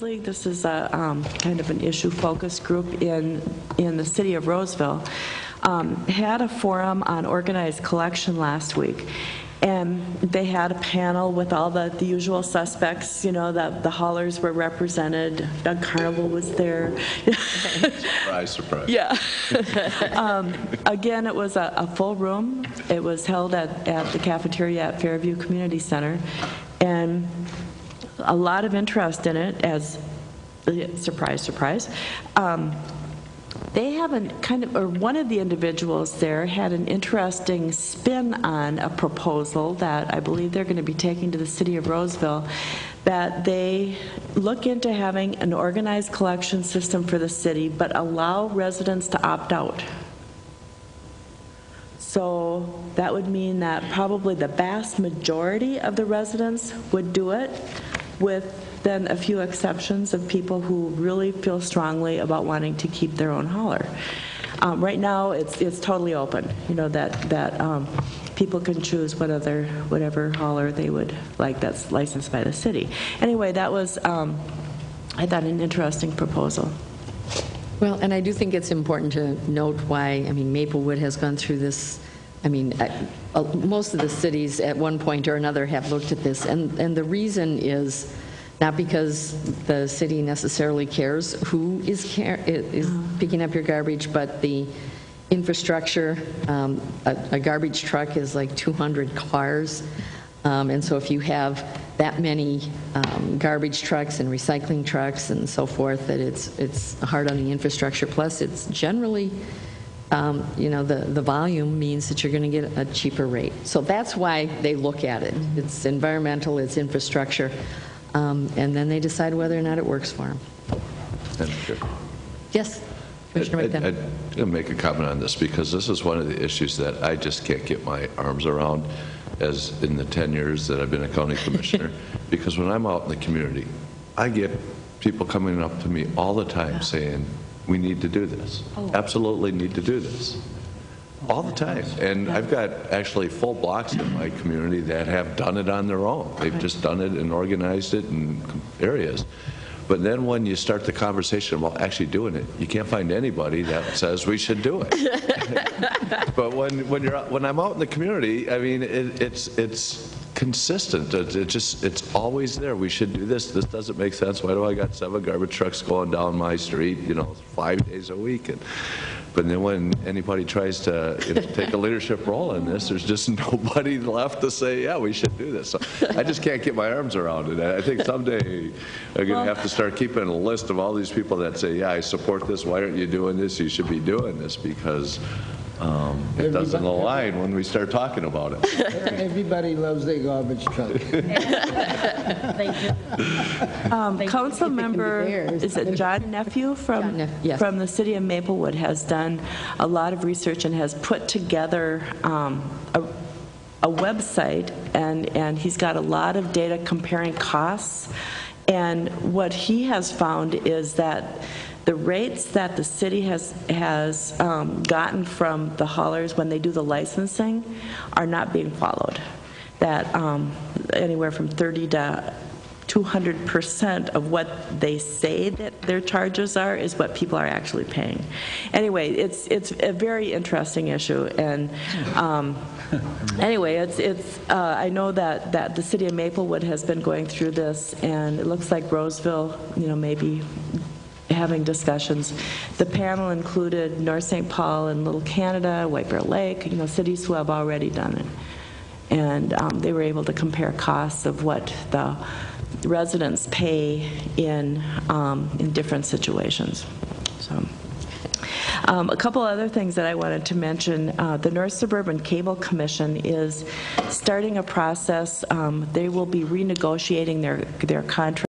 This is a kind of an issue focus group in the city of Roseville. Had a forum on organized collection last week, and they had a panel with all the usual suspects. You know, the haulers were represented. Carnival was there. Surprise, surprise. Yeah. Again, it was a full room. It was held at the cafeteria at Fairview Community Center, and a lot of interest in it, as surprise, surprise. They have one of the individuals there had an interesting spin on a proposal that I believe they're going to be taking to the city of Roseville, that they look into having an organized collection system for the city, but allow residents to opt out. So that would mean that probably the vast majority of the residents would do it, with then a few exceptions of people who really feel strongly about wanting to keep their own hauler. Right now, it's totally open. You know, that people can choose whatever hauler they would like that's licensed by the city. Anyway, that was I thought an interesting proposal. Well, and I do think it's important to note why, I mean, Maplewood has gone through this. I mean, most of the cities at one point or another have looked at this, and the reason is not because the city necessarily cares who is picking up your garbage, but the infrastructure. A garbage truck is like 200 cars, and so if you have that many garbage trucks and recycling trucks and so forth, that it's hard on the infrastructure. Plus, it's generally you know, the volume means that you're going to get a cheaper rate. So that's why they look at it. It's environmental, it's infrastructure, and then they decide whether or not it works for them. Yes, Commissioner McDonough. I'm going to make a comment on this because this is one of the issues that I just can't get my arms around as in the 10 years that I've been a county commissioner. Because when I'm out in the community, I get people coming up to me all the time saying, we need to do this. Absolutely need to do this. All the time. And I've got actually full blocks in my community that have done it on their own. They've just done it and organized it in areas. But then when you start the conversation about actually doing it, you can't find anybody that says we should do it. But when I'm out in the community, I mean, it's consistent. It's always there. We should do this. This doesn't make sense. Why do I got 7 garbage trucks going down my street, you know, 5 days a week? But then when anybody tries to take a leadership role in this, there's just nobody left to say, yeah, we should do this. So I just can't get my arms around it. I think someday I'm going to have to start keeping a list of all these people that say, yeah, I support this. Why aren't you doing this? You should be doing this, because it doesn't align when we start talking about it. Everybody loves their garbage truck. Council member, is it John Nephew from yes. from the city of Maplewood, has done a lot of research and has put together a website, and he's got a lot of data comparing costs. And what he has found is that the rates that the city has gotten from the haulers when they do the licensing are not being followed. That anywhere from 30 to 200% of what they say that their charges are is what people are actually paying. Anyway, it's a very interesting issue, and anyway, I know that the city of Maplewood has been going through this, and it looks like Roseville, you know, maybe having discussions. The panel included North St. Paul and Little Canada, White Bear Lake, you know, cities who have already done it. And they were able to compare costs of what the residents pay in different situations. So. A couple other things that I wanted to mention. The North Suburban Cable Commission is starting a process. They will be renegotiating their contract